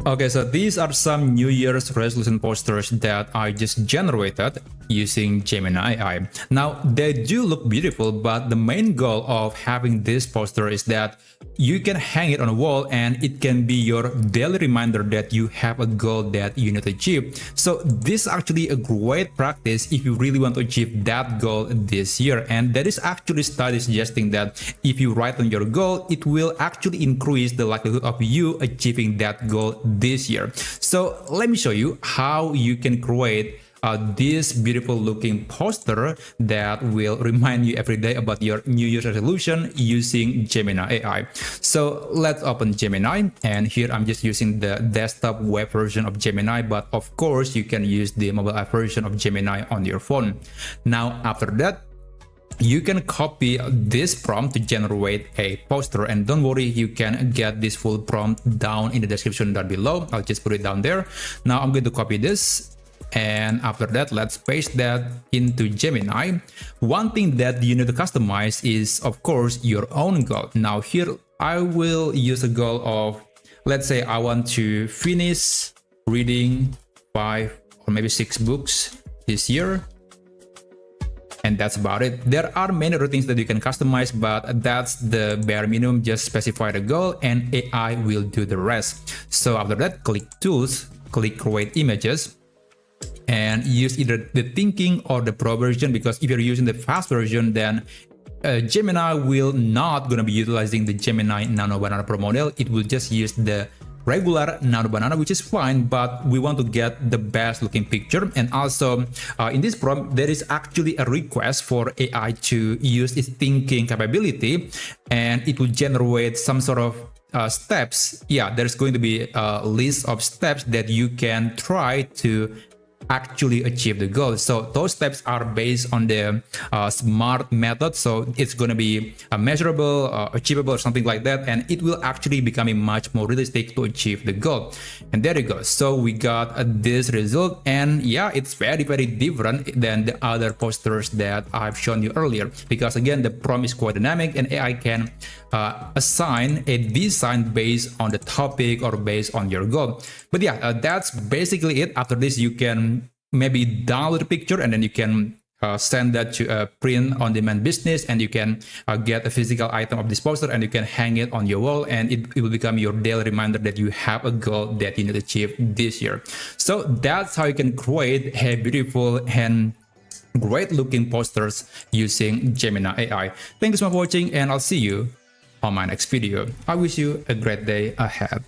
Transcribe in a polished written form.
Okay, so these are some New Year's resolution posters that I just generated using Gemini AI. Now, they do look beautiful, but the main goal of having this poster is that you can hang it on a wall and it can be your daily reminder that you have a goal that you need to achieve. So this is actually a great practice if you really want to achieve that goal this year. And there is actually studies suggesting that if you write on your goal, it will actually increase the likelihood of you achieving that goal this year. So let me show you how you can create this beautiful looking poster that will remind you every day about your New Year's resolution using Gemini AI. So let's open Gemini, and here I'm just using the desktop web version of Gemini, but of course you can use the mobile app version of Gemini on your phone. Now after that, you can copy this prompt to generate a poster, and don't worry, you can get this full prompt down in the description down below. I'll just put it down there. Now I'm going to copy this, and after that, let's paste that into Gemini. One thing that you need to customize is, of course, your own goal. Now here, I will use a goal of, let's say I want to finish reading 5 or maybe 6 books this year. And that's about it. There are many other things that you can customize, but that's the bare minimum. Just specify the goal and AI will do the rest. So after that, click Tools, click Create Images, and use either the Thinking or the Pro version, because if you're using the fast version, then Gemini will not going to be utilizing the Gemini Nano Banana Pro model. It will just use the regular Nano Banana, which is fine, but we want to get the best looking picture. And also in this prompt, there is actually a request for AI to use its thinking capability, and it will generate some sort of steps. Yeah, there's going to be a list of steps that you can try to actually achieve the goal. So those steps are based on the SMART method. So it's going to be measurable, achievable, or something like that, and it will actually becoming much more realistic to achieve the goal. And there you go. So we got this result, and yeah, it's very different than the other posters that I've shown you earlier, because again, the prompt is quite dynamic and AI can assign a design based on the topic or based on your goal. But yeah, that's basically it. After this, you can maybe download a picture, and then you can send that to a print-on-demand business, and you can get a physical item of this poster, and you can hang it on your wall, and it will become your daily reminder that you have a goal that you need to achieve this year. So that's how you can create a beautiful and great looking posters using Gemini AI. Thank you so much for watching, and I'll see you on my next video. I wish you a great day ahead.